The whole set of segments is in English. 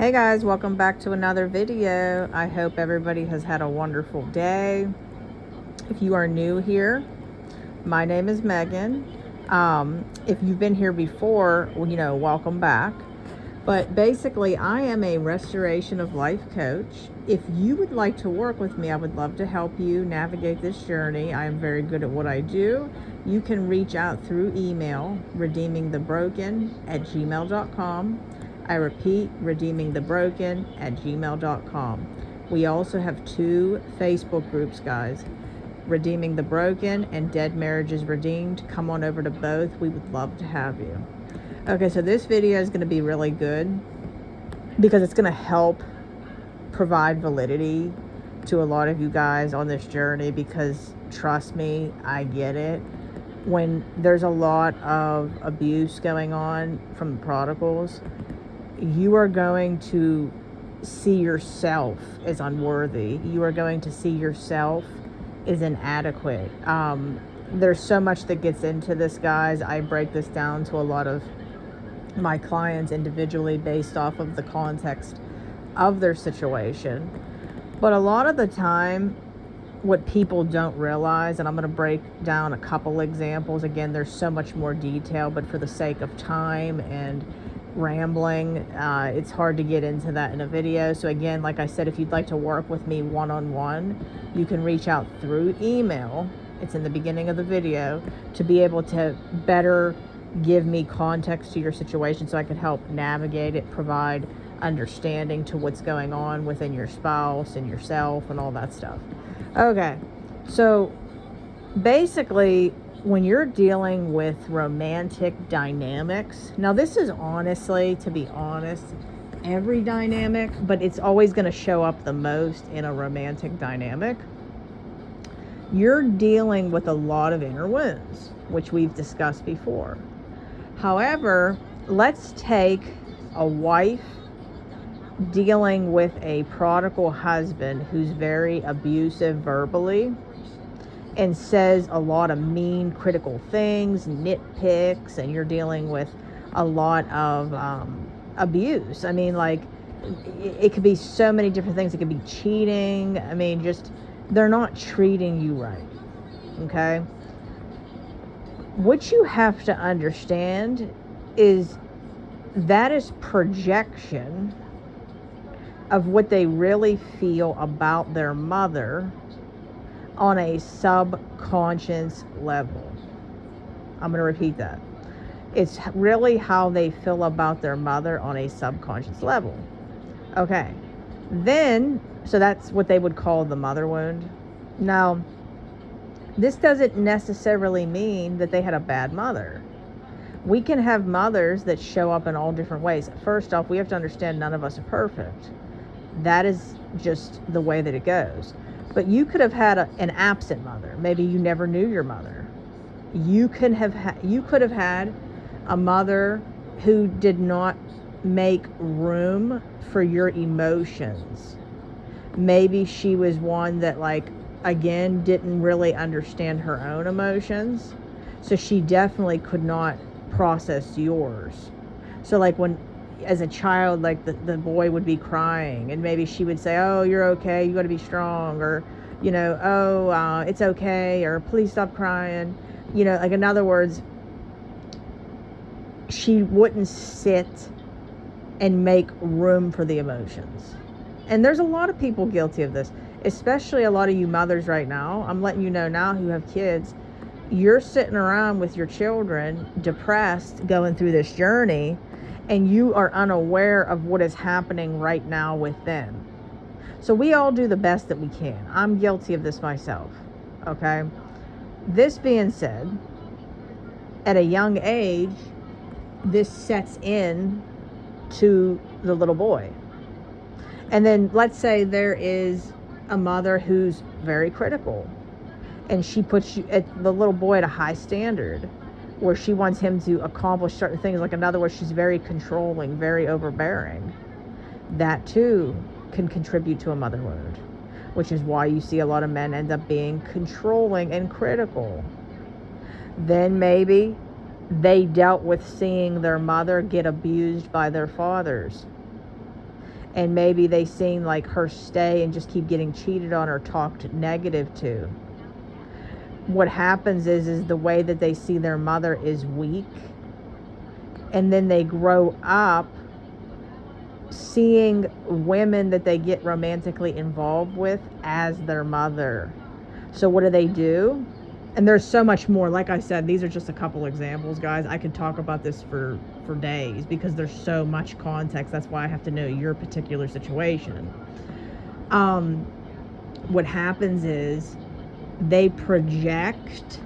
Hey guys, welcome back to another video. I hope everybody has had a wonderful day. If you are new here, my name is Megan. If you've been here before, welcome back. But basically, I am a restoration of life coach. If you would like to work with me, I would love to help you navigate this journey. I am very good at what I do. You can reach out through email, redeemingthebroken@gmail.com. I repeat, redeemingthebroken@gmail.com. We also have two Facebook groups, guys. Redeeming the Broken and Dead Marriages Redeemed. Come on over to both. We would love to have you. Okay, so this video is going to be really good because it's going to help provide validity to a lot of you guys on this journey, because trust me, I get it. When there's a lot of abuse going on from the prodigals, you are going to see yourself as unworthy. You are going to see yourself as inadequate. There's so much that gets into this, guys. I break this down to a lot of my clients individually based off of the context of their situation. But a lot of the time, what people don't realize, and I'm going to break down a couple examples. Again, there's so much more detail, but for the sake of time and rambling, it's hard to get into that in a video. So again, like I said, if you'd like to work with me one-on-one, you can reach out through email. It's in the beginning of the video, to be able to better give me context to your situation so I can help navigate it, provide understanding to what's going on within your spouse and yourself and all that stuff. Okay, so basically, when you're dealing with romantic dynamics, now this is honestly, to be honest, every dynamic, but it's always going to show up the most in a romantic dynamic. You're dealing with a lot of inner wounds, which we've discussed before. However, let's take a wife dealing with a prodigal husband who's very abusive verbally and says a lot of mean, critical things, nitpicks, and you're dealing with a lot of abuse. I mean, like, it could be so many different things. It could be cheating. I mean, just, they're not treating you right, okay? What you have to understand is that is projection of what they really feel about their mother on a subconscious level. I'm going to repeat that. It's really how they feel about their mother on a subconscious level. Okay. Then, so that's what they would call the mother wound. Now, this doesn't necessarily mean that they had a bad mother. We can have mothers that show up in all different ways. First off, we have to understand none of us are perfect. That is just the way that it goes. But you could have had an absent mother. Maybe you never knew your mother. You could have had a mother who did not make room for your emotions. Maybe she was one that, like, again, didn't really understand her own emotions. So she definitely could not process yours. So like when, as a child, like the boy would be crying and maybe she would say, oh, you're okay, you got to be strong, or, oh, it's okay, or please stop crying. Like, in other words, she wouldn't sit and make room for the emotions. And there's a lot of people guilty of this, especially a lot of you mothers right now. I'm letting you know now who have kids. You're sitting around with your children, depressed, going through this journey, and you are unaware of what is happening right now with them. So we all do the best that we can. I'm guilty of this myself, okay? This being said, at a young age, this sets in to the little boy. And then let's say there is a mother who's very critical, and she puts the little boy at a high standard where she wants him to accomplish certain things. Like, in other words, she's very controlling, very overbearing. That too can contribute to a mother wound, which is why you see a lot of men end up being controlling and critical. Then maybe they dealt with seeing their mother get abused by their fathers. and maybe they seen like her stay and just keep getting cheated on or talked negative to. What happens is the way that they see their mother is weak, and then they grow up seeing women that they get romantically involved with as their mother. So what do? And there's so much more. Like I said, these are just a couple examples, guys. I could talk about this for days because there's so much context. That's why I have to know your particular situation. What happens is they project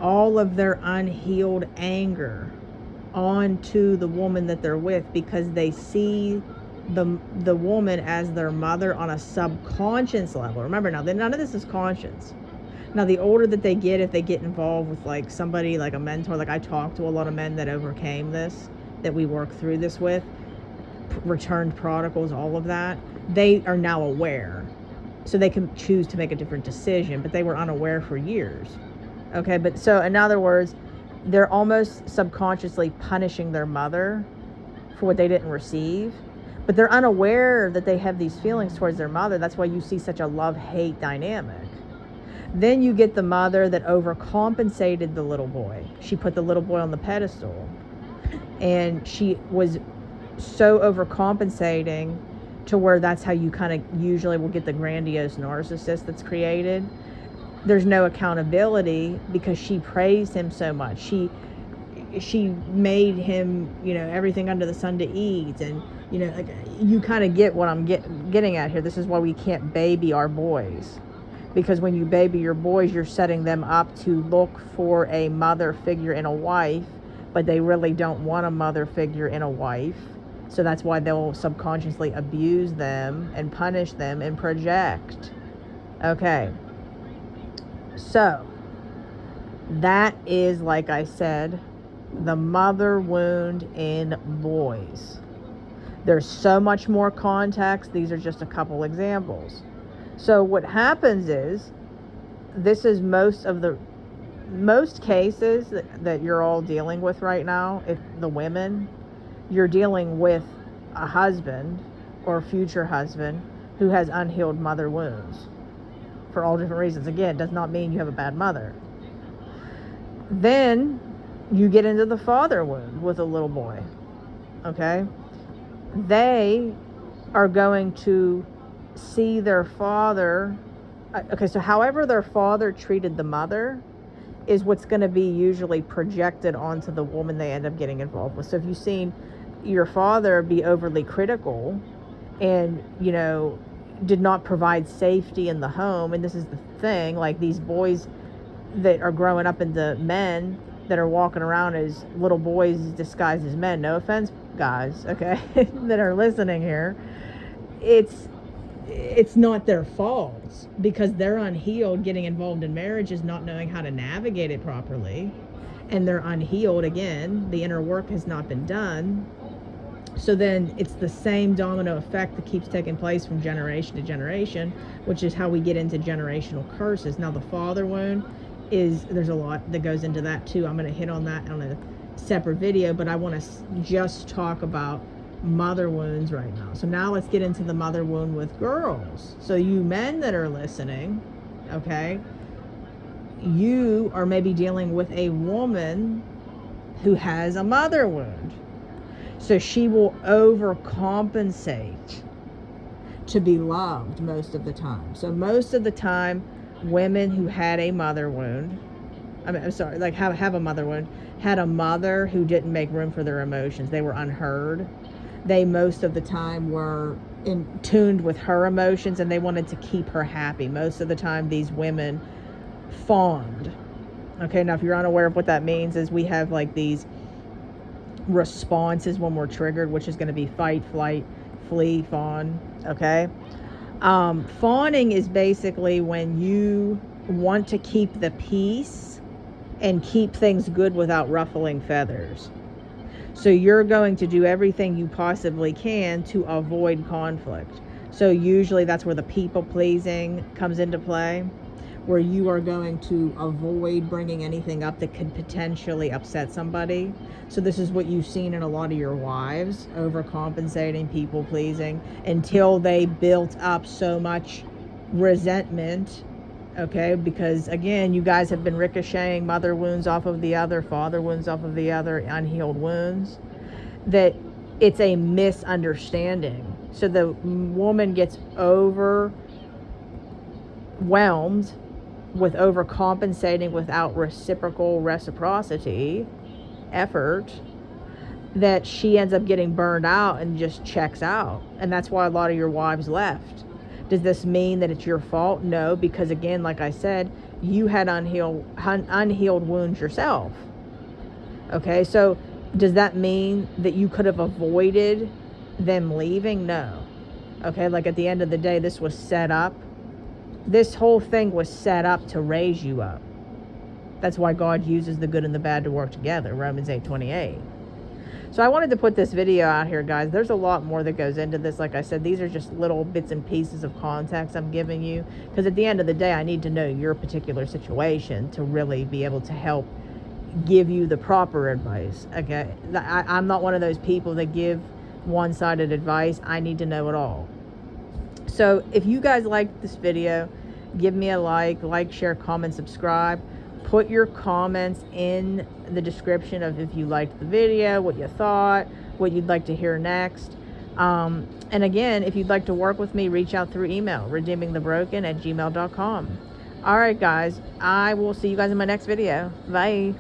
all of their unhealed anger onto the woman that they're with, because they see the woman as their mother on a subconscious level. Remember, now none of this is conscious. Now, the older that they get, if they get involved with like somebody like a mentor, like I talk to a lot of men that overcame this, that we work through this with, returned prodigals, all of that, they are now aware. So they can choose to make a different decision, but they were unaware for years. Okay, but so in other words, they're almost subconsciously punishing their mother for what they didn't receive, but they're unaware that they have these feelings towards their mother. That's why you see such a love-hate dynamic. Then you get the mother that overcompensated the little boy. She put the little boy on the pedestal, and she was so overcompensating to where that's how you kind of usually will get the grandiose narcissist that's created. There's no accountability because she praised him so much. She made him, everything under the sun to eat, and like, you kind of get what I'm getting at here. This is why we can't baby our boys, because when you baby your boys, you're setting them up to look for a mother figure in a wife, but they really don't want a mother figure in a wife. So that's why they'll subconsciously abuse them and punish them and project. Okay. So that is, like I said, the mother wound in boys. There's so much more context. These are just a couple examples. So what happens is, this is most cases that you're all dealing with right now. If the women, you're dealing with a husband or future husband who has unhealed mother wounds for all different reasons. Again, does not mean you have a bad mother. Then you get into the father wound with a little boy. Okay? They are going to see their father. Okay, so however their father treated the mother is what's going to be usually projected onto the woman they end up getting involved with. So if you've seen your father be overly critical and, did not provide safety in the home, and this is the thing, like these boys that are growing up into men that are walking around as little boys disguised as men, no offense, guys, okay, that are listening here, it's not their fault, because they're unhealed. Getting involved in marriage is not knowing how to navigate it properly, and they're unhealed. Again, the inner work has not been done. So then it's the same domino effect that keeps taking place from generation to generation, which is how we get into generational curses. Now, the father wound there's a lot that goes into that too. I'm going to hit on that on a separate video, but I want to just talk about mother wounds right now. So now let's get into the mother wound with girls. So you men that are listening, okay, you are maybe dealing with a woman who has a mother wound. So she will overcompensate to be loved most of the time. So most of the time, women who had a mother wound, have a mother wound, had a mother who didn't make room for their emotions. They were unheard. They most of the time were in tuned with her emotions, and they wanted to keep her happy. Most of the time, these women fawned. Okay, now if you're unaware of what that means, is we have like these responses when we're triggered, which is going to be fight, flight, flee, fawn. Okay, fawning is basically when you want to keep the peace and keep things good without ruffling feathers. So you're going to do everything you possibly can to avoid conflict. So usually that's where the people pleasing comes into play, where you are going to avoid bringing anything up that could potentially upset somebody. So this is what you've seen in a lot of your wives, overcompensating, people pleasing, until they built up so much resentment. Okay, because again, you guys have been ricocheting mother wounds off of the other, father wounds off of the other, unhealed wounds, that it's a misunderstanding. So the woman gets overwhelmed with overcompensating without reciprocity effort, that she ends up getting burned out and just checks out. And that's why a lot of your wives left. Does this mean that it's your fault? No, because again, like I said, you had unhealed wounds yourself. Okay, so does that mean that you could have avoided them leaving? No. Okay, like at the end of the day, this was set up. This whole thing was set up to raise you up. That's why God uses the good and the bad to work together, Romans 8:28. So I wanted to put this video out here, guys. There's a lot more that goes into this. Like I said, these are just little bits and pieces of context I'm giving you, because at the end of the day, I need to know your particular situation to really be able to help give you the proper advice. Okay, I'm not one of those people that give one-sided advice. I need to know it all. So if you guys like this video, give me a like, share, comment, subscribe. Put your comments in the description of if you liked the video, what you thought, what you'd like to hear next. And again, if you'd like to work with me, reach out through email, redeemingthebroken@gmail.com. All right, guys, I will see you guys in my next video. Bye.